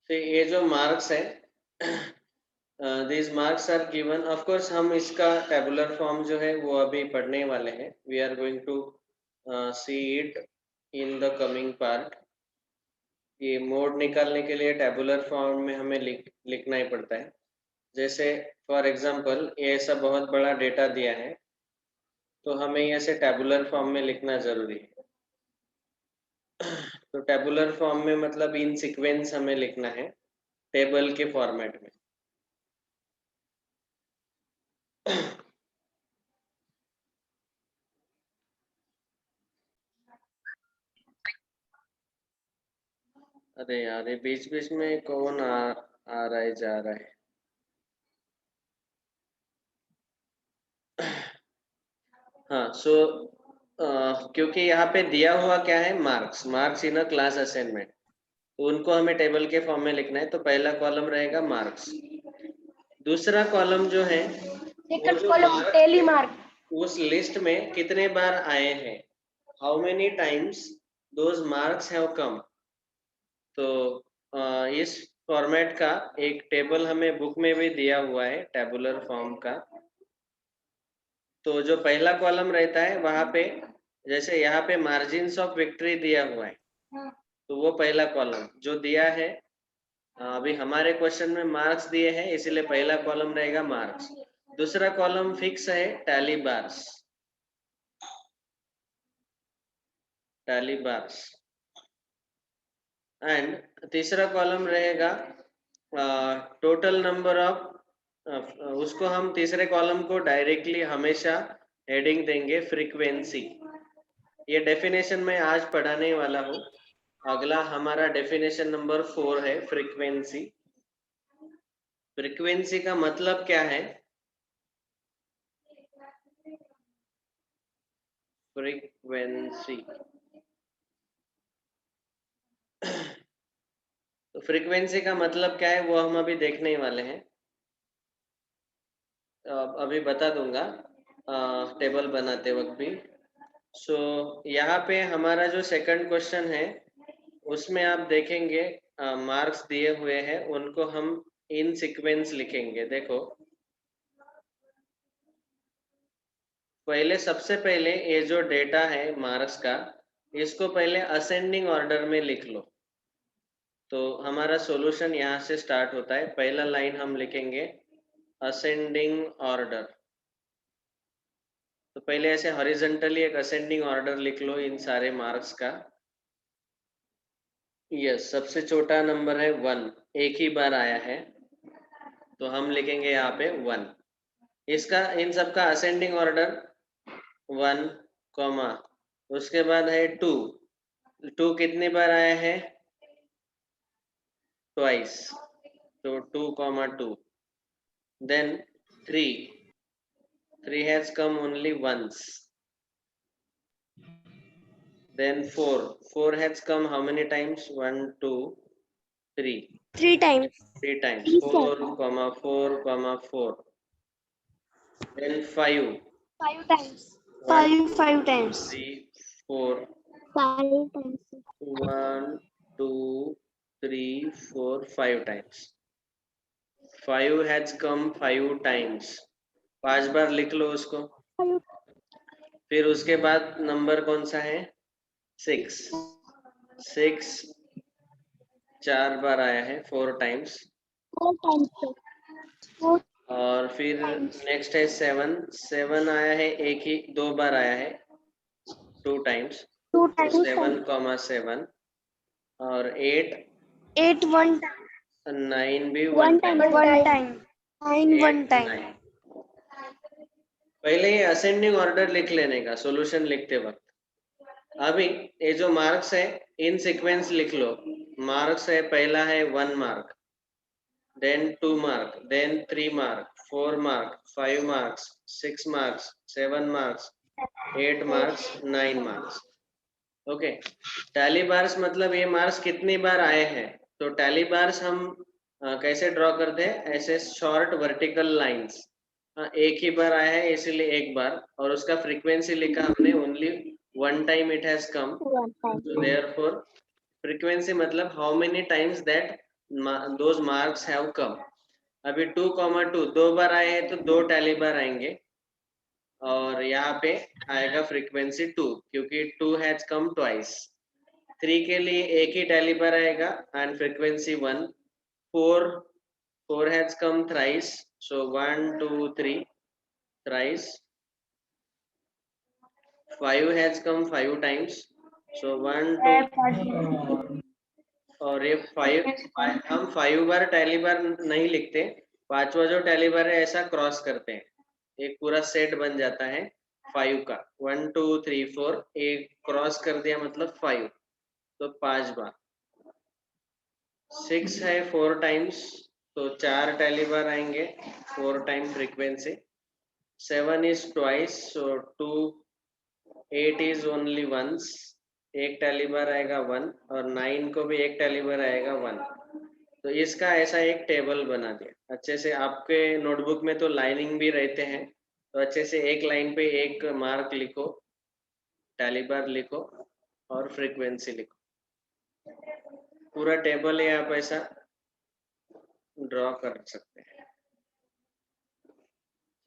तो ये जो मार्क्स है these marks are given, of course हम इसका tabular form जो है वो अभी पढ़ने वाले हैं. We are going to see it in the coming part. ये मोड निकालने के लिए tabular form में हमें लिखना ही पड़ता है. जैसे फॉर एग्जांपल ये ऐसा बहुत बड़ा डेटा दिया है तो हमें ऐसे tabular form में लिखना जरूरी है. तो tabular form में मतलब इन सीक्वेंस हमें लिखना है टेबल के फॉर्मेट में. अरे यार ये बीच बीच में कौन आ रहा है जा रहा है. हाँ सो क्योंकि यहाँ पे दिया हुआ क्या है marks in a class assignment, तो उनको हमें टेबल के फॉर्म में लिखना है. तो पहला कॉलम रहेगा मार्क्स. दूसरा कॉलम जो है वो जो मार्क्स उस लिस्ट में कितने बार आए हैं, how many times those marks have come. तो इस फॉर्मेट का एक टेबल हमें बुक में भी दिया हुआ है टेबुलर फॉर्म का. तो जो पहला कॉलम रहता है वहां पे जैसे यहाँ पे मार्जिन्स ऑफ विक्ट्री दिया हुआ है, तो वो पहला कॉलम जो दिया है. अभी हमारे क्वेश्चन में मार्क्स दिए हैं इसीलिए पहला कॉलम रहेगा मार्क्स. दूसरा कॉलम फिक्स है टैली बार्स. एंड तीसरा कॉलम रहेगा टोटल नंबर ऑफ, उसको हम तीसरे कॉलम को डायरेक्टली हमेशा हेडिंग देंगे फ्रीक्वेंसी. ये डेफिनेशन में आज पढ़ाने वाला हूँ. अगला हमारा डेफिनेशन नंबर 4 है फ्रीक्वेंसी. फ्रीक्वेंसी का मतलब क्या है? फ्रीक्वेंसी तो फ्रीक्वेंसी का मतलब क्या है वो हम अभी देखने वाले हैं. अभी बता दूंगा टेबल बनाते वक्त भी. सो यहाँ पे हमारा जो सेकंड क्वेश्चन है उसमें आप देखेंगे मार्क्स दिए हुए हैं, उनको हम इन सीक्वेंस लिखेंगे. देखो सबसे पहले ये जो डेटा है मार्क्स का, इसको पहले असेंडिंग ऑर्डर में लिख लो. तो हमारा सॉल्यूशन यहाँ से स्टार्ट होता है. पहला लाइन हम लिखेंगे असेंडिंग ऑर्डर. तो पहले ऐसे हॉरिजॉन्टली एक असेंडिंग ऑर्डर लिख लो इन सारे मार्क्स का. यस, सबसे छोटा नंबर है 1, एक ही बार आया है तो हम लिखेंगे यहाँ पे 1. इसका इन सब का असेंडिंग ऑर्डर 1, कॉमा उसके बाद है 2. 2 कितनी बार आया है? ट्वाइस. तो 2, 2. Then 3 has come only once. Then 4 has come how many times? 1, 2, 3. 3 times. 3 times. 4, 4. Then 5. 5 times. 1, 5 times. 3, 4. 5 times. 1, 2, 3, 4, 5 times. 5 has come 5 times. 5 बार लिख लो उसको. फिर उसके बाद नंबर कौन सा है? 6. 6 4 बार आया है, 4 टाइम्स. 4 times. और फिर नेक्स्ट है 7. 7 आया है एक ही 2 बार आया है, 2 टाइम्स. 2 times. 7, और 8 1 9 भी 1 टाइम. time. 1 time. 9 1 time. 9. पहले ये असेंडिंग ऑर्डर लिख लेने का सॉल्यूशन लिखते वक्त. अभी ये जो मार्क्स है इन सीक्वेंस लिख लो. मार्क्स है पहला है 1 mark, then 2 mark, then 3 mark, 4 mark, 5 marks, 6 marks, 7 marks, 8 marks, 9 marks. Okay. Tally bars मतलब ये मार्क्स कितनी बार आए हैं. तो टैली बार्स हम कैसे ड्रॉ करते हैं? ऐसे शॉर्ट वर्टिकल लाइंस. एक ही बार आया है इसीलिए एक बार, और उसका फ्रीक्वेंसी लिखा हमने only 1 time it has come. So therefore frequency मतलब how many times that those marks have come. अभी 2,2 2 बार आए हैं तो 2 टैली बार आएंगे और यहाँ पे आएगा फ्रीक्वेंसी 2 क्योंकि 2 हैज कम ट्वाइस. 3 के लिए एक ही टैली बार आएगा and frequency 1. 4 has come thrice, so 1 2 3 thrice. 5 has come 5 times, so 1 2. और ये 5 हम 5 बार टैली बार नहीं लिखते, पांचवा जो टैली बार है ऐसा क्रॉस करते हैं, एक पूरा सेट बन जाता है 5 का. 1 2 3 4 एक क्रॉस कर दिया मतलब 5, तो 5 बार. 6 है 4 टाइम्स, तो 4 टैली बार आएंगे 4 time frequency. 7 is twice, so 2. 8 is only once, एक टैली बार आएगा 1 और 9 को भी एक टैली बार आएगा 1. तो इसका ऐसा एक टेबल बना दिया अच्छे से. आपके नोटबुक में तो लाइनिंग भी रहते हैं, तो अच्छे से एक लाइन पे एक मार्क लिखो, टैली बार लिखो और फ्रीक्वेंसी लिखो. पूरा टेबल है, आप ऐसा ड्रॉ कर सकते हैं.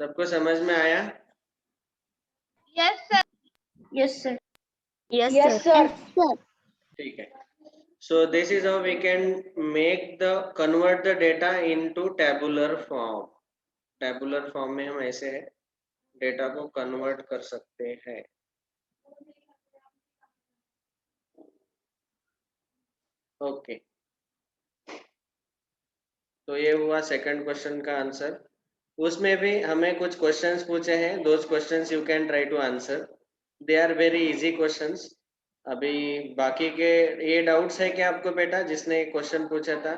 सबको समझ में आया? Yes, sir. Yes, sir. Yes, Yes, sir. ठीक है. So this is how we can convert the data into tabular form. Tabular form में हम ऐसे डेटा को कन्वर्ट कर सकते हैं. ओके, तो ये हुआ सेकंड क्वेश्चन का आंसर. उसमें भी हमें कुछ क्वेश्चंस पूछे हैं. Those questions you can try to answer. They are very easy questions. अभी बाकी के ये डाउट्स है क्या आपको बेटा, जिसने क्वेश्चन पूछा था?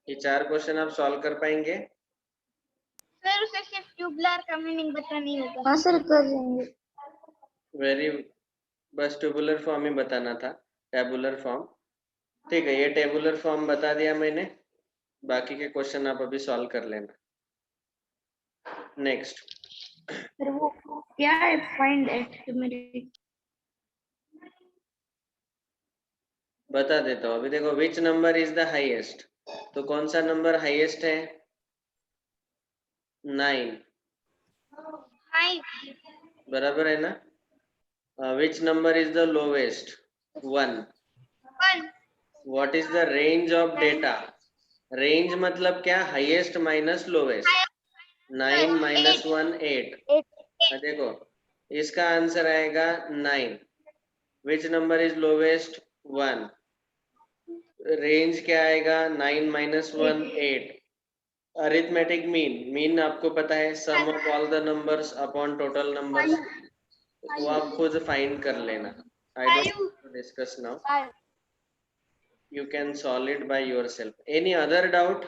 ये 4 क्वेश्चन आप सॉल्व कर पाएंगे? सर उसे सिर्फ ट्यूबुलर का मीनिंग बतानी होगा. हाँ सर, कर लेंगे. वेरी, बस टेबुलर फॉर्म ही बताना था, टेबुलर फॉर्म. ठीक है, ये टेबुलर फॉर्म बता दिया मैंने. बाकी के क्वेश्चन आप अभी सॉल्व कर लेना. नेक्स्ट, सर वो क्या है? फाइंड एट बता देता हूँ. अभी देखो, which number is the highest, तो कौन सा नंबर हाईएस्ट है? 9. हाई. बराबर है ना? Which number is the lowest? 1. 1. What is the range of data? Range मतलब क्या? Highest minus lowest. 9 माइनस 1 8. देखो, इसका आंसर आएगा 9. Which number is lowest? 1. Range क्या आएगा? 9 माइनस 1 8. अरिथमेटिक मीन, मीन आपको पता है, sum of all the numbers upon total numbers. वो आप खुद फाइंड कर लेना. I don't discuss now, you can solve it by yourself. Any other doubt?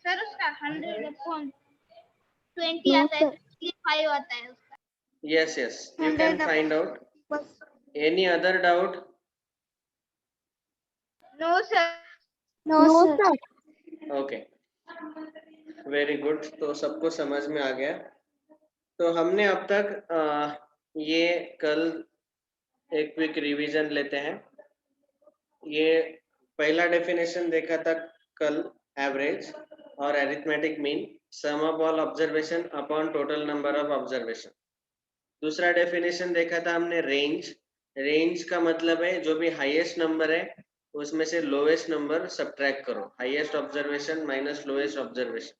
Sir उसका 100 upon 20 आता है, 5 आता है उसका. Yes, yes, you can find out. Any other doubt? No, sir. No sir. Okay, very good. तो सबको समझ में आ गया. तो हमने अब तक ये कल एक क्विक रिवीजन लेते हैं. ये पहला डेफिनेशन देखा था कल, एवरेज और arithmetic mean, sum of all observation upon total number of observation. दूसरा डेफिनेशन देखा था हमने रेंज. रेंज का मतलब है जो भी हाईएस्ट नंबर है उसमें से लोवेस्ट नंबर सब्ट्रैक्ट करो, highest observation minus lowest observation.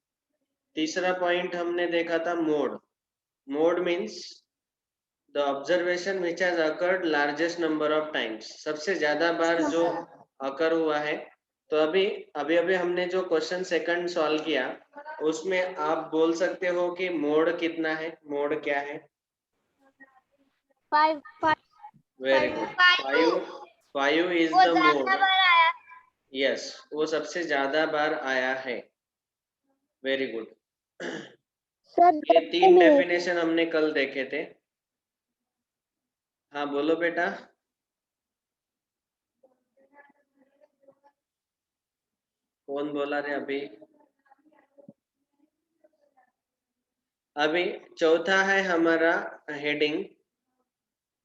तीसरा पॉइंट हमने देखा था mode. Mode means the observation which has occurred largest number of times, सबसे ज्यादा बार जो अकर हुआ है. तो अभी अभी हमने जो क्वेश्चन सेकंड सॉल्व किया उसमें आप बोल सकते हो कि मोड कितना है, मोड क्या है? 5. Very good. 5 इज वो द ज्यादा मोड. बार आया. यस, वो सबसे ज्यादा बार आया है. Very good. सर ये 3 डेफिनेशन हमने कल देखे थे. हाँ बोलो बेटा. कौन बोला रे अभी? अभी चौथा है हमारा heading,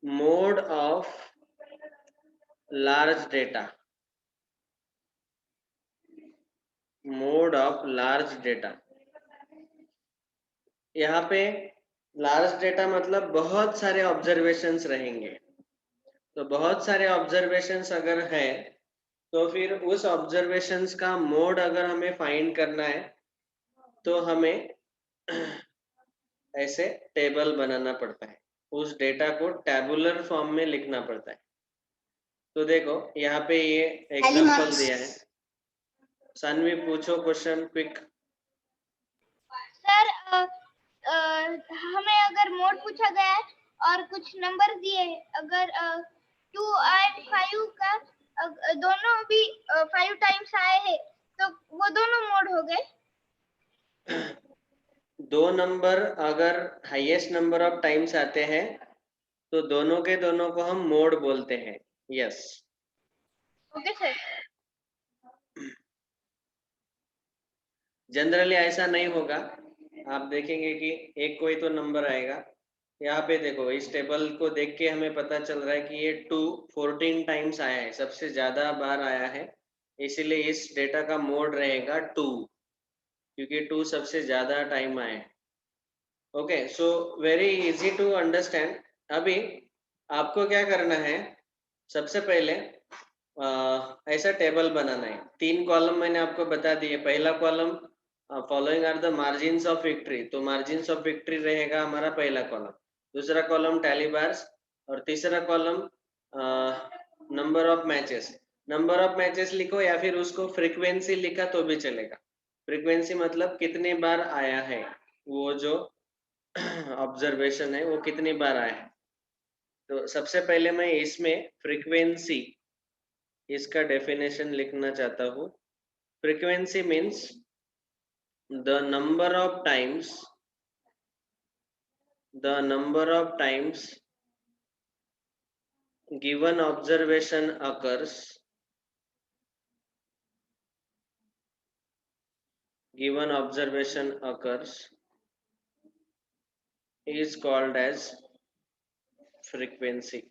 mode of large data. Mode of large data. यहाँ पे लार्ज डेटा मतलब बहुत सारे ऑब्जर्वेशंस रहेंगे। तो बहुत सारे ऑब्जर्वेशंस अगर है तो फिर उस ऑब्जर्वेशंस का मोड अगर हमें फाइंड करना है तो हमें ऐसे टेबल बनाना पड़ता है, उस डेटा को टैबुलर फॉर्म में लिखना पड़ता है। तो देखो यहाँ पे ये एग्जांपल दिया है। सानवी पूछो क्वेश्चन क्विक। सर हमें अगर मोड पूछा गया है और कुछ नंबर दिए हैं, अगर 2 और 5 का दोनों भी 5 टाइम्स आए हैं तो वो दोनों मोड हो गए। दो नंबर अगर हाईएस्ट नंबर ऑफ टाइम्स आते हैं तो दोनों के दोनों को हम मोड बोलते हैं। यस। Okay sir. जनरली ऐसा नहीं होगा। आप देखेंगे कि एक कोई तो नंबर आएगा। यहाँ पे देखो इस टेबल को देख के हमें पता चल रहा है कि ये 2 14 टाइम्स आया है, सबसे ज्यादा बार आया है, इसीलिए इस डेटा का मोड रहेगा 2, क्योंकि 2 सबसे ज्यादा टाइम आया है। Okay, so very easy to understand. अभी आपको क्या करना है, सबसे पहले ऐसा टेबल बनाना है। 3 कॉलम मैंने आपको बता दिए। पहला column following are the margins of victory, तो मार्जिन्स ऑफ विक्ट्री रहेगा हमारा पहला कॉलम। दूसरा कॉलम टैली बार्स और तीसरा column number of matches. Number of matches लिखो या फिर उसको फ्रीक्वेंसी लिखा तो भी चलेगा। फ्रीक्वेंसी मतलब कितने बार आया है, वो जो ऑब्जर्वेशन है वो कितनी बार आया है। तो सबसे पहले मैं इसमें फ्रीक्वेंसी, इसका डेफिनेशन लिखना चाहता हूँ। Frequency means the number of times given observation occurs is called as frequency.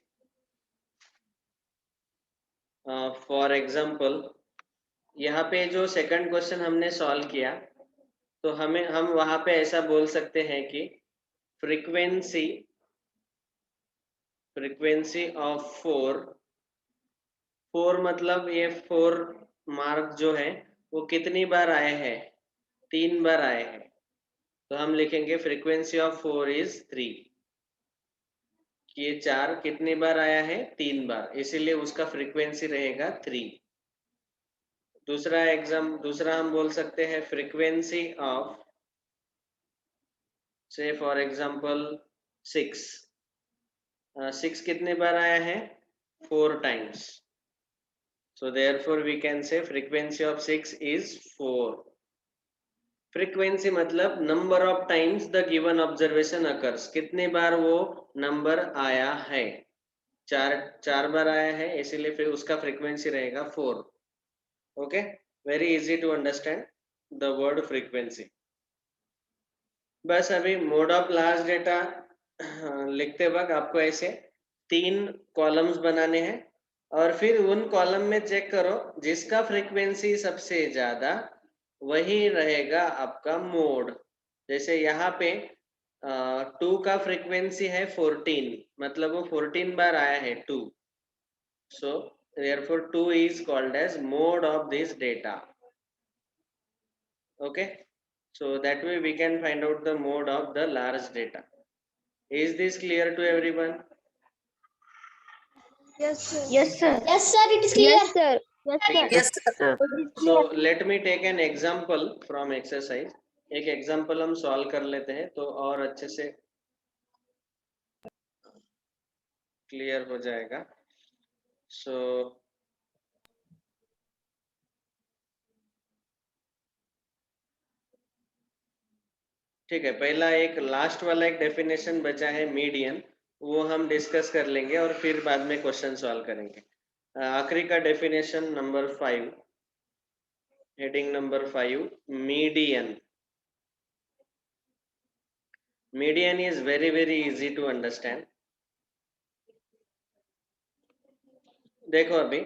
For example, यहाँ पे जो सेकंड क्वेश्चन हमने सॉल्व किया तो हम वहां पे ऐसा बोल सकते हैं कि फ्रीक्वेंसी ऑफ 4 मतलब ये 4 मार्क जो है वो कितनी बार आए हैं, 3 बार आए हैं। तो हम लिखेंगे फ्रीक्वेंसी ऑफ 4 इज 3। ये 4 कितनी बार आया है, 3 बार, इसीलिए उसका फ्रीक्वेंसी रहेगा 3। दूसरा हम बोल सकते हैं फ्रीक्वेंसी ऑफ से फॉर एग्जांपल 6। 6 कितने बार आया है, 4 times. So therefore we can say frequency of 6 is 4. Frequency मतलब number of times the given observation occurs, कितने बार वो नंबर आया है। 4 बार आया है, इसीलिए फिर उसका फ्रीक्वेंसी रहेगा 4। Okay, very easy to understand the word frequency. बस अभी मोड ऑफ लार्ज डेटा लिखते वक्त आपको ऐसे 3 कॉलम्स बनाने हैं और फिर उन कॉलम में चेक करो जिसका फ्रीक्वेंसी सबसे ज्यादा वही रहेगा आपका मोड। जैसे यहाँ पे 2 का फ्रीक्वेंसी है 14, मतलब वो 14 बार आया है 2। सो therefore 2 is called as mode of this data. Okay, so that way we can find out the mode of the large data. Is this clear to everyone? Yes, sir. Yes, sir. Yes, sir. It is clear. Yes, sir. Yes, sir. Yes, sir. So let me take an example from exercise. एक example हम solve कर लेते हैं तो और अच्छे से clear हो जाएगा। सो ठीक है, पहला एक लास्ट वाला एक डेफिनेशन बचा है मीडियन, वो हम डिस्कस कर लेंगे और फिर बाद में क्वेश्चन सॉल्व करेंगे। आखिरी का definition number 5, heading number 5, median. Median is very easy to understand. देखो अभी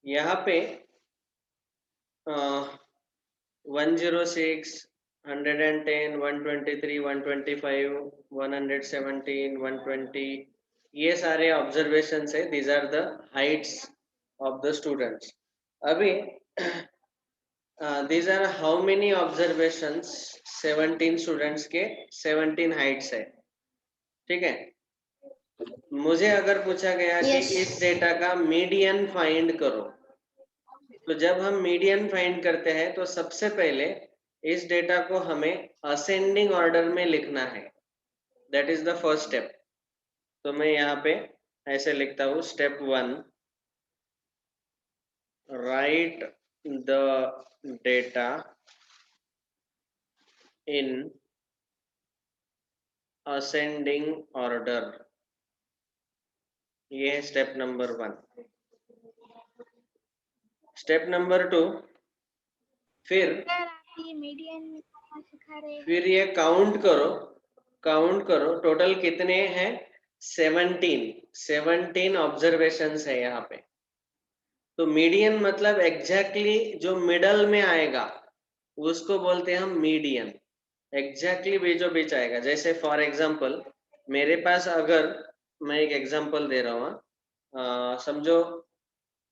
यहाँ पे 106, 110, 123, 125, 117, 120, ये सारे ऑब्जर्वेशंस है. These are the heights of the students. अभी these are how many observations? 17 students के 17 हाइट्स है. ठीक है. मुझे अगर पूछा गया कि Yes. इस डेटा का मीडियन फाइंड करो, तो जब हम मीडियन फाइंड करते हैं तो सबसे पहले इस डेटा को हमें असेंडिंग ऑर्डर में लिखना है. That is the first step. तो मैं यहाँ पे ऐसे लिखता हूँ. Step 1, right the data in ascending order. ये है स्टेप नंबर 1. स्टेप नंबर 2, फिर ये मीडियन सिखा रहे हैं. फिर ये काउंट करो टोटल कितने हैं? 17 ऑब्जर्वेशंस है यहाँ पे. तो मीडियन मतलब एग्जैक्टली जो मिडल में आएगा उसको बोलते हैं हम मीडियन. एग्जैक्टली बीचों बीच आएगा. जैसे फॉर एग्जांपल मेरे पास, अगर मैं एक एग्जांपल दे रहा हूँ, समझो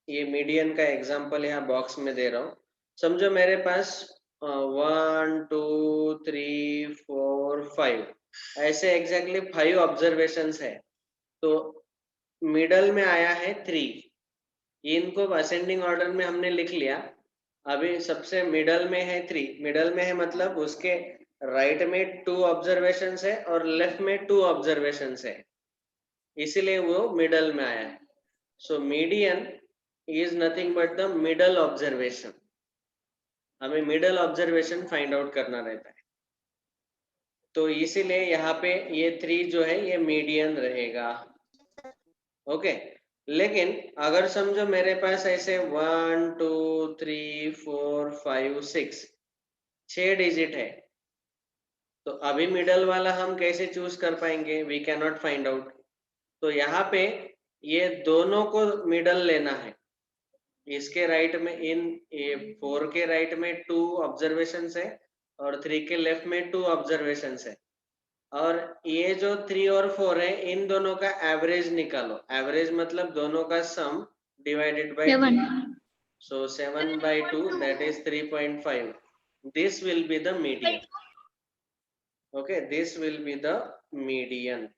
ये मीडियन का एग्जांपल यहाँ बॉक्स में दे रहा हूँ. समझो मेरे पास 1 2 3 4 5 ऐसे एग्जैक्टली 5 ऑब्जर्वेशंस है. तो मिडल में आया है 3. इनको असेंडिंग ऑर्डर में हमने लिख लिया. अभी सबसे मिडल में है 3. मिडल में है मतलब उसके राइट में 2 ऑब्जर्वेशंस है और लेफ्ट में 2 ऑब्जर्वेशंस है, इसीलिए वो मिडल में आया है. So median is nothing but the middle observation. हमें मिडल ऑब्जर्वेशन फाइंड आउट करना रहता है. तो इसीलिए यहाँ पे ये 3 जो है ये मीडियन रहेगा. ओके. लेकिन अगर समझो मेरे पास ऐसे 1 2 3 4 5 6 डिजिट है, तो अभी मिडल वाला हम कैसे चूज कर पाएंगे? We can not find out. तो यहाँ पे ये दोनों को मिडल लेना है. इसके राइट में इन 4 के राइट में 2 ऑब्जर्वेशंस है और 3 के लेफ्ट में 2 ऑब्जर्वेशंस है. और ये जो 3 और 4 है इन दोनों का एवरेज निकालो. एवरेज मतलब दोनों का sum divided by 2. 7. So 7 by 2, that is 3.5. This will be the median. Okay, this will be the median.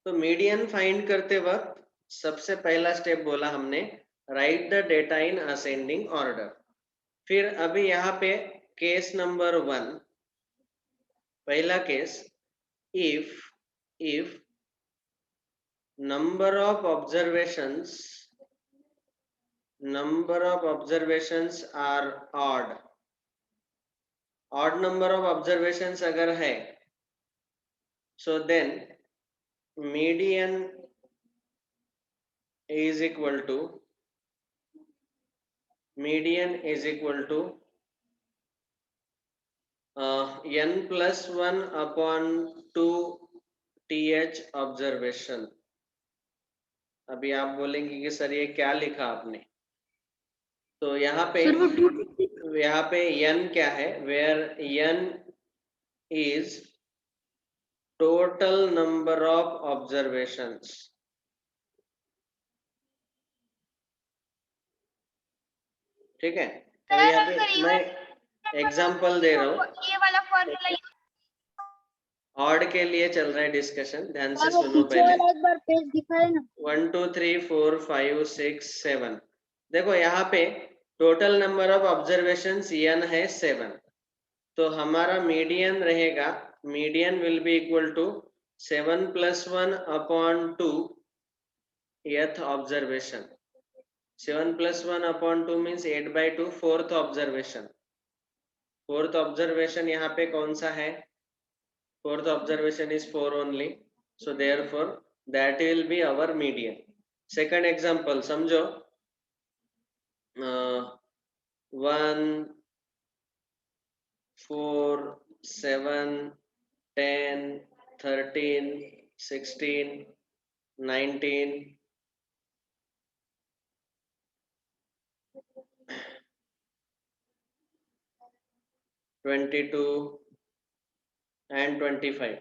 तो मीडियन फाइंड करते वक्त सबसे पहला स्टेप बोला हमने, right the data in ascending order. फिर अभी यहाँ पे केस नंबर 1, पहला case, if number of observations are odd number of observations अगर है, so then median is equal to n plus 1 upon 2 th observation. अभी आप बोलेंगे कि सर ये क्या लिखा आपने? तो यहाँ पे Sir, what do you n क्या है? Where n is total number of observations. ठीक है. अभी यहाँ पे मैं एग्जाम्पल दे रहा हूँ. ये वाला फॉर्मूला ऑड के लिए चल रहा है डिस्कशन, ध्यान से सुनो पीछे पहले. वाला एक बार पेज दिखाए ना. 1 2 3 4 5 6 7. देखो यहाँ पे total number of observations n है 7. तो हमारा मीडियन रहेगा, median will be equal to 7 plus 1 upon 2 th observation. 7 plus 1 upon 2 means 8 by 2, fourth observation. Fourth observation यहाँ पे कौन सा है? Fourth observation is 4 only. So therefore that will be our median. Second example, समझो 1 4 7 10 13 16 19 22 and 25.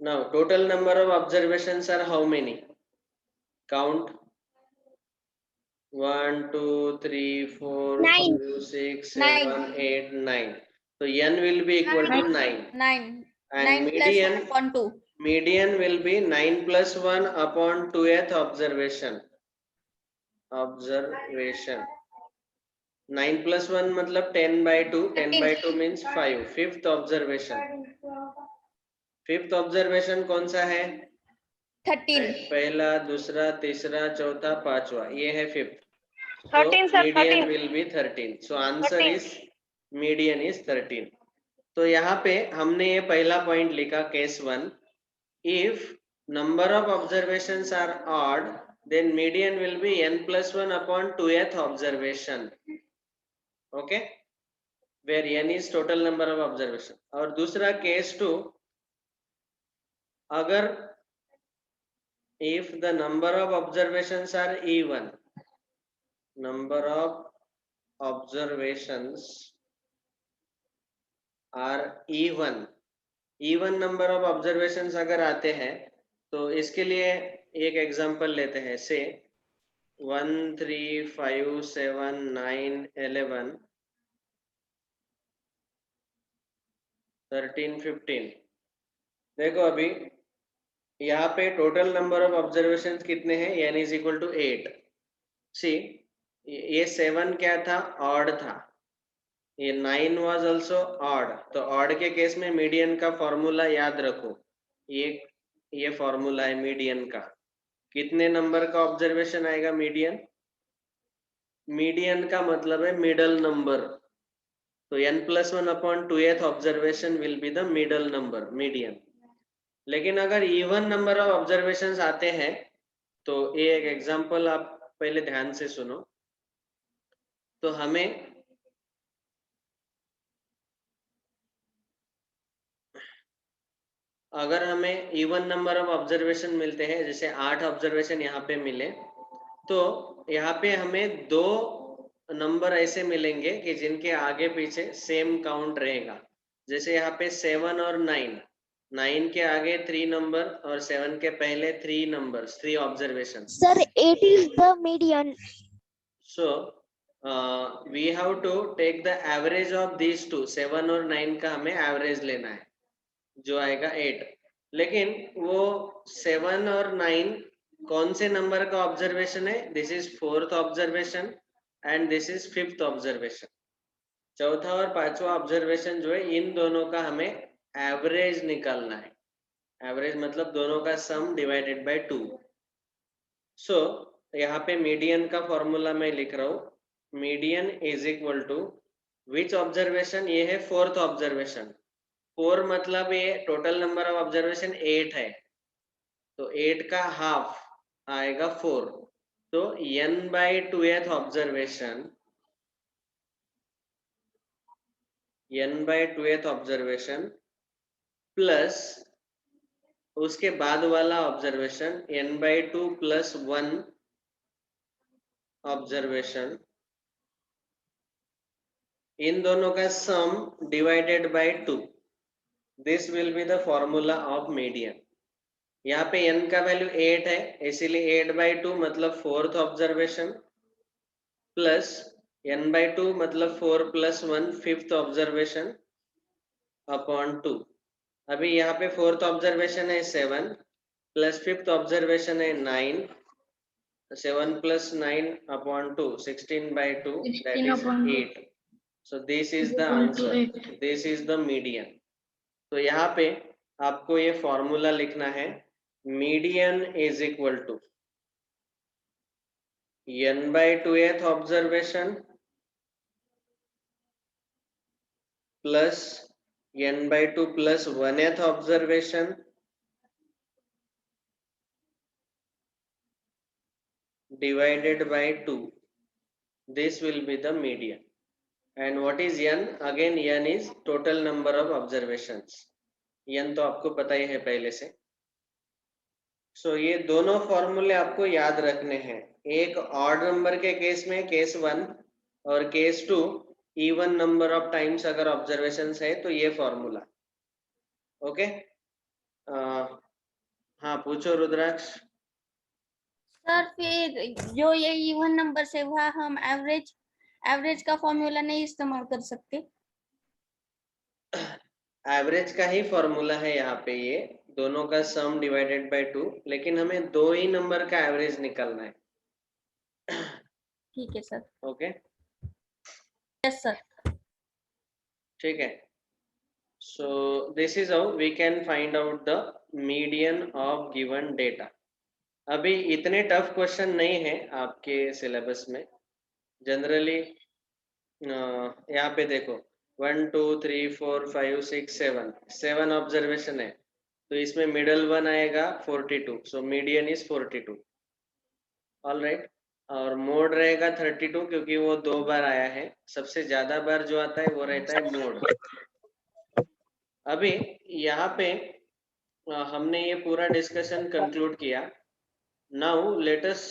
Now total number of observations are how many? Count. 1 2 3 4 Nine. 5 6 Nine. 7 8 9. So n will be equal to 9 9. and 9 plus 1 upon 2. median will be 9 plus 1 upon 2th observation. 9 plus 1 मतलब 10 by 2. 10 by 2 means 5. Fifth observation कौन सा है? 13. पहला, दूसरा, तीसरा, चौथा, पांचवा, ये है fifth. So 13, sir, median 13. will be 13. So answer 13. is median is 13. तो यहाँ पे हमने ये पहला पॉइंट लिखा case 1. If number of observations are odd, then median will be n plus 1 upon 2th observation. Okay, where n is total number of observation. और दूसरा case 2, अगर if the number of observations are even, number of observations are even number of observations अगर आते हैं तो इसके लिए एक एग्जांपल लेते हैं. से 1 3 5 7 9 11 13 15. देखो अभी यहाँ पे टोटल नंबर ऑफ ऑब्जर्वेशन कितने हैं? n is equal to 8. See ये 7 क्या था? ऑड था. ये 9 वाज आल्सो ऑड. तो ऑड के केस में मीडियन का फॉर्मूला याद रखो. ये फॉर्मूला है मीडियन का. कितने नंबर का ऑब्जर्वेशन आएगा मीडियन? मीडियन का मतलब है मिडल नंबर. तो n plus 1 upon 2th observation will be the middle number, median. लेकिन अगर इवन नंबर ऑफ ऑब्जर्वेशंस आते हैं तो ये एक एग्जांपल आप पहले ध्यान से सुनो. तो हमें अगर हमें इवन नंबर ऑफ ऑब्जर्वेशन मिलते हैं, जैसे 8 ऑब्जर्वेशन यहाँ पे मिले, तो यहाँ पे हमें 2 नंबर ऐसे मिलेंगे कि जिनके आगे पीछे सेम काउंट रहेगा. जैसे यहाँ पे 7 और 9. 9 के आगे 3 नंबर और 7 के पहले 3 numbers, 3 observation. Sir, 8 is the median. So we have to take the average of these two. 7 और 9 का हमें एवरेज लेना है जो आएगा 8. लेकिन वो 7 और 9 कौन से नंबर का ऑब्जर्वेशन है? This is 4th observation and this is 5th observation. चौथा और पांचवा ऑब्जर्वेशन जो है, इन दोनों का हमें एवरेज निकालना है. एवरेज मतलब दोनों का सम डिवाइडेड बाय 2. सो यहाँ पे मीडियन का फॉर्मूला मैं लिख रहा हूँ. Median is equal to which observation? ये है 4th ऑब्जर्वेशन. 4 मतलब ये टोटल नंबर ऑफ ऑब्जर्वेशन 8 है, तो 8 का हाफ आएगा 4. तो n by 2th observation, n by 2th observation plus उसके बाद वाला observation n by 2 plus 1 observation, इन दोनों का sum divided by 2. This will be the formula of median. यहाँ पे n का वैल्यू 8 है, इसीलिए 8 by 2 मतलब 4th observation plus n by 2 मतलब 4 plus 1 5th ऑब्जर्वेशन अपॉन 2. अभी यहाँ पे 4th ऑब्जर्वेशन है 7 प्लस 5th ऑब्जर्वेशन है 9. 7 plus 9 upon 2, 16 by 2, that 16 is upon 8. So this is the equal to answer. 8. This is the median. तो यहाँ पे आपको ये फॉर्मूला लिखना है. Median is equal to n by 2th observation plus n by 2 plus 1th observation divided by 2. This will be the median. And what is n? Again n is total number of observations. n तो आपको पता ही है पहले से. So ये दोनों फॉर्मूले आपको याद रखने हैं. एक ऑड नंबर के केस में केस 1 और case 2 even number of times अगर ऑब्जर्वेशंस है तो ये फॉर्मूला। ओके, हाँ पूछो रुद्राक्ष। सर फिर जो ये इवन नंबर से वहाँ हम एवरेज का फॉर्मूला नहीं इस्तेमाल कर सकते? एवरेज का ही फॉर्मूला है यहाँ पे, ये दोनों का सम डिवाइडेड बाय 2, लेकिन हमें दो ही नंबर का एवरेज निकालना है। ठीक है सर। Okay, yes sir. ठीक है। So this is how we can find out the median of given data. अभी इतने टफ क्वेश्चन नहीं है आपके सिलेबस में। जनरली यहाँ पे देखो 1 2 3 4 5 6 7 ऑब्जर्वेशन है, तो इसमें मिडल वन आएगा 42, so median is 42। All right, और मोड रहेगा 32 क्योंकि वो 2 बार आया है। सबसे ज्यादा बार जो आता है वो रहता है मोड। अभी यहाँ पे हमने ये पूरा डिस्कशन कंक्लूड किया। Now let us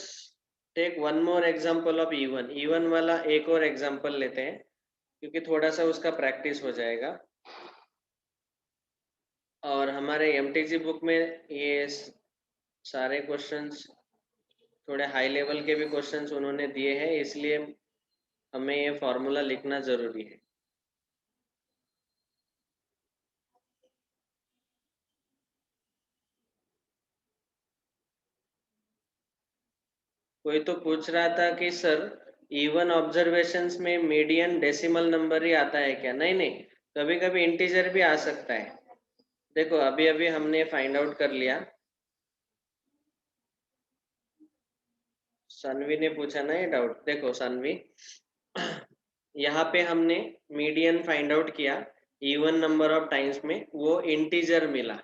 take one more example of even. Even वाला एक और एग्जांपल लेते हैं क्योंकि थोड़ा सा उसका प्रैक्टिस हो जाएगा। और हमारे एमटीजी बुक में ये सारे क्वेश्चंस थोड़े हाई लेवल के भी क्वेश्चंस उन्होंने दिए हैं, इसलिए हमें ये फॉर्मूला लिखना जरूरी है। कोई तो पूछ रहा था कि सर इवन ऑब्जर्वेशंस में मीडियन डेसिमल नंबर ही आता है क्या? नहीं नहीं, कभी कभी इंटीजर भी आ सकता है। देखो अभी अभी हमने फाइंड आउट कर लिया। सानवी ने पूछा ना ये डाउट। देखो सानवी, यहाँ पे हमने मीडियन फाइंड आउट किया इवन नंबर ऑफ टाइम्स में, वो इंटीजर मिला।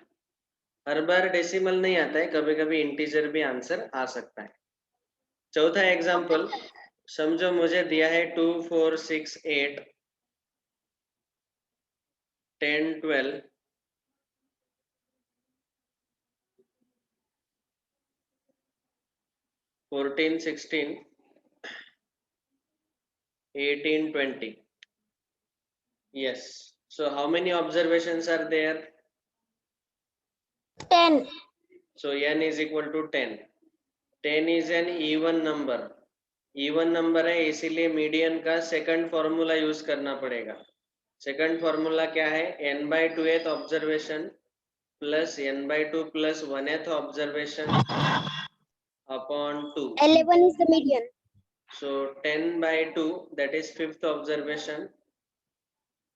हर बार डेसिमल नहीं आता है, कभी कभी इंटीजर भी आंसर आ सकता है। चौथा एग्जांपल समझो, मुझे दिया है 2 4 6 8 10 12 14 16 18 20. Yes, so how many observations are there? 10. So n is equal to 10. 10 is an even number. even number है इसीलिए मीडियन का सेकंड फॉर्मूला यूज करना पड़ेगा। सेकंड फॉर्मूला क्या है? n by 2th observation plus n by 2 plus 1th observation upon 2. 11 is the median. So 10 by 2 that is 5th observation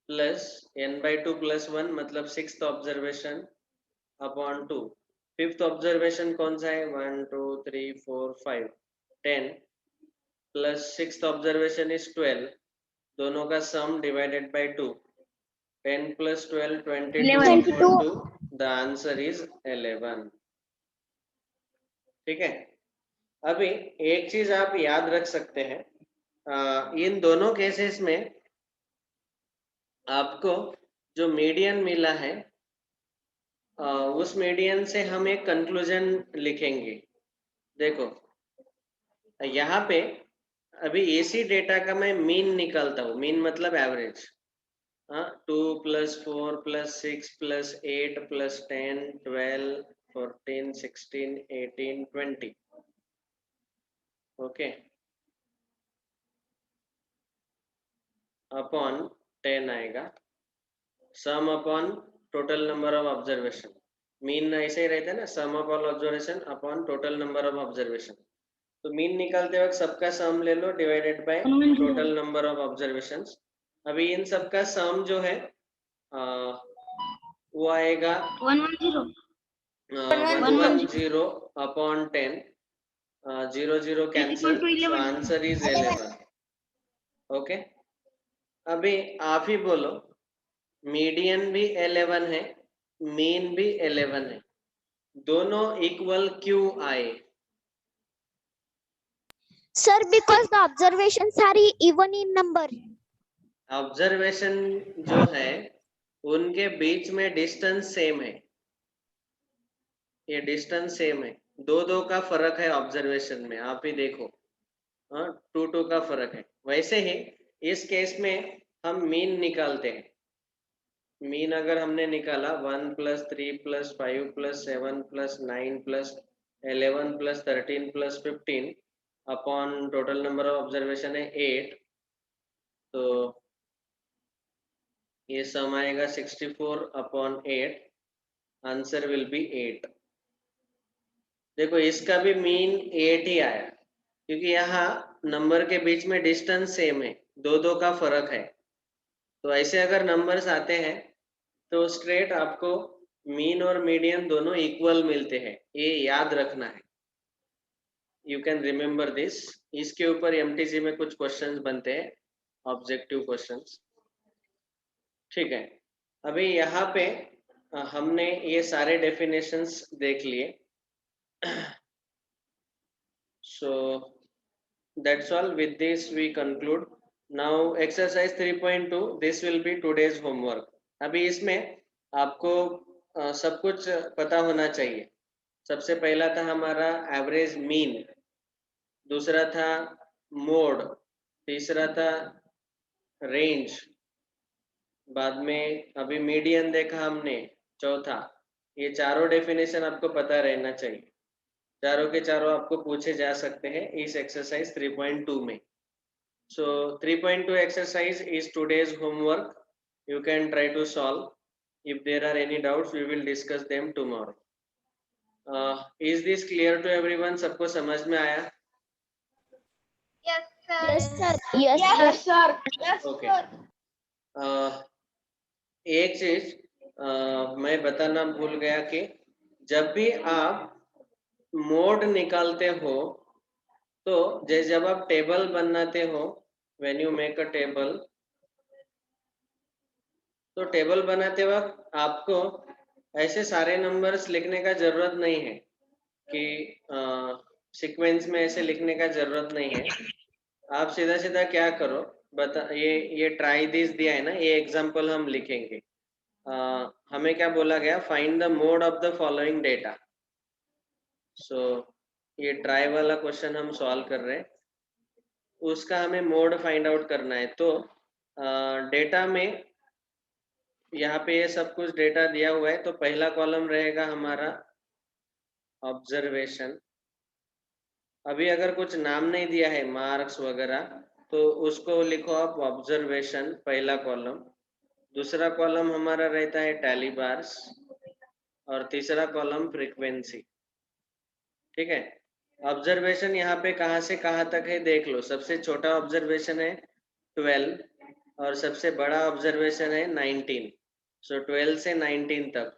plus n by 2 plus 1 मतलब 6th observation upon 2. 5th observation कौन सा है? 1 2 3 4 5 10 plus 6th observation is 12, दोनों का sum divided by 2. 10 plus 12 22 equal to the answer is 11. ठीक है। अभी एक चीज आप याद रख सकते हैं, इन दोनों केसेस में आपको जो मीडियन मिला है उस मीडियन से हम एक कंक्लूजन लिखेंगे। देखो यहाँ पे अभी एसी डेटा का मैं मीन निकालता हूँ। मीन मतलब average. 2 plus 4 plus 6 plus 8 plus 10 12 14 16 18 20. Okay, upon 10 आएगा। Sum upon total number of observation. Mean ऐसे ही रहता है ना, sum of all observation upon total number of observation. तो मीन निकालते वक्त सबका सम ले लो divided by total number of observations. अभी इन सबका सम जो है वो आएगा 110 upon 10, 0 0 cancel, so answer is 11। Okay, अभी आप ही बोलो, मीडियन भी 11 है, मीन भी 11 है, दोनों इक्वल क्यों आए? Sir, because the observations are even in number. Observation जो है उनके बीच में डिस्टेंस सेम है। ये डिस्टेंस सेम है, 2 2 का फर्क है ऑब्जर्वेशन में। आप ही देखो 2 2 का फर्क है। वैसे ही इस केस में हम मीन निकालते हैं। मीन अगर हमने निकाला 1 + 3 + 5 + 7 + 9 + 11 + 13 + 15 upon total number of observation है 8, तो ये सम आएगा 64/8, आंसर विल बी 8। देखो इसका भी मीन 8 ही आया, क्योंकि यहाँ नंबर के बीच में डिस्टेंस सेम है, 2 का फर्क है। तो ऐसे अगर नंबर्स आते हैं तो स्ट्रेट आपको मीन और मीडियन दोनों इक्वल मिलते हैं, ये याद रखना है। You can remember this. इसके ऊपर एमटीसी में कुछ क्वेश्चंस बनते हैं, ऑब्जेक्टिव क्वेश्चंस। ठीक है, अभी यहाँ पे हमने ये सारे डेफिनेशंस देख लिए। So that's all. With this we conclude. Now exercise 3.2, this will be today's homework. अभी इसमें आपको सब कुछ पता होना चाहिए। सबसे पहला था हमारा एवरेज मीन, दूसरा था मोड, तीसरा था रेंज, बाद में अभी मीडियन देखा हमने, चौथा। ये चारों डेफिनेशन आपको पता रहना चाहिए, चारों के चारों आपको पूछे जा सकते हैं इस एक्सरसाइज 3.2 में। So 3.2 exercise is today's homework. You can try to solve. If there are any doubts, we will discuss them tomorrow. Is this clear to everyone? सबको समझ में आया? Yes, sir. Yes, sir. Yes, Yes, sir. Yes, Okay. sir. एक चीज मैं बताना भूल गया कि जब भी आप मोड निकालते हो, तो जब आप टेबल बनाते हो, when you make a table, तो टेबल बनाते वक्त आपको ऐसे सारे नंबर्स लिखने का जरूरत नहीं है कि सीक्वेंस में ऐसे लिखने का जरूरत नहीं है। आप सीधा सीधा क्या करो, बता, ये ट्राई दिस दिया है ना, ये एग्जांपल हम लिखेंगे। हमें क्या बोला गया, find the mode of the following data. So ये ट्राई वाला क्वेश्चन हम सॉल्व कर रहे हैं, उसका हमें मोड फाइंड आउट करना है। तो डेटा में यहाँ पे ये सब कुछ डेटा दिया हुआ है, तो पहला कॉलम रहेगा हमारा ऑब्जर्वेशन। अभी अगर कुछ नाम नहीं दिया है, मार्क्स वगैरह, तो उसको लिखो आप ऑब्जर्वेशन, पहला कॉलम। दूसरा कॉलम हमारा रहता है टैली बार्स, और तीसरा कॉलम फ्रीक्वेंसी। ठीक है, ऑब्जर्वेशन यहाँ पे कहाँ से कहाँ तक है देख लो। सबसे छोटा ऑब्जर्वेशन है 12 और सबसे बड़ा ऑब्जर्वेशन है 19। सो 12 से 19 तक,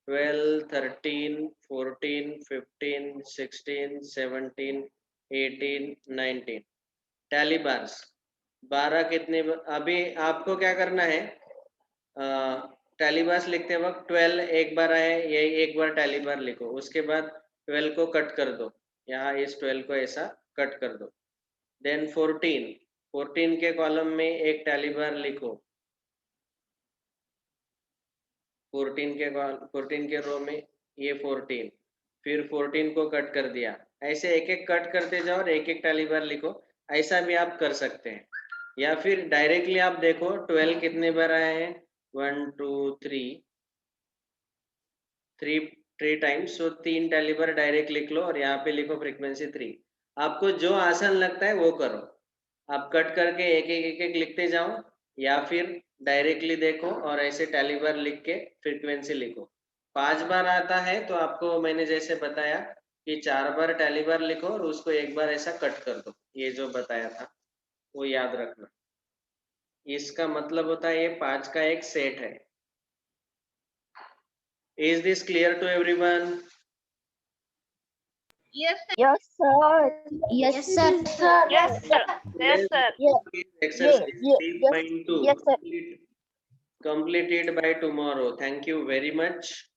12, 13, 14, 15, 16, 17, 18, 19 टैली बार्स। 12 कितने, अभी आपको क्या करना है, टैली बार्स लिखते वक्त 12 एक बार आए, ये एक बार टैली बार लिखो, उसके बाद 12 को कट कर दो, यहाँ इस 12 को ऐसा कट कर दो। देन 14 के कॉलम में एक टैली बार लिखो, 14 के रो में ये 14, फिर 14 को कट कर दिया। ऐसे एक एक कट करते जाओ और एक एक टैली बार लिखो, ऐसा भी आप कर सकते हैं। या फिर डायरेक्टली आप देखो 12 कितने बार आए हैं, 1 2 3 टाइम्स, सो 3 टैली बार डायरेक्ट लिख लो और यहाँ पे लिखो फ्रीक्वेंसी 3। आपको जो आसान लगता है वो करो, आप कट करके एक एक लिखते जाओ, या फिर डायरेक्टली देखो और ऐसे टैली बार लिख के फ्रीक्वेंसी लिखो। 5 बार आता है तो आपको मैंने जैसे बताया कि 4 बार टैली बार लिखो और उसको एक बार ऐसा कट कर दो, ये जो बताया था वो याद रखना। इसका मतलब होता है ये 5 का एक सेट है। Is this clear to everyone? Yes, sir. Yes, sir. Yes, sir. Yes, sir. Yes, sir. Exercise Yes, 3.2 yes, sir. completed by tomorrow. Thank you very much.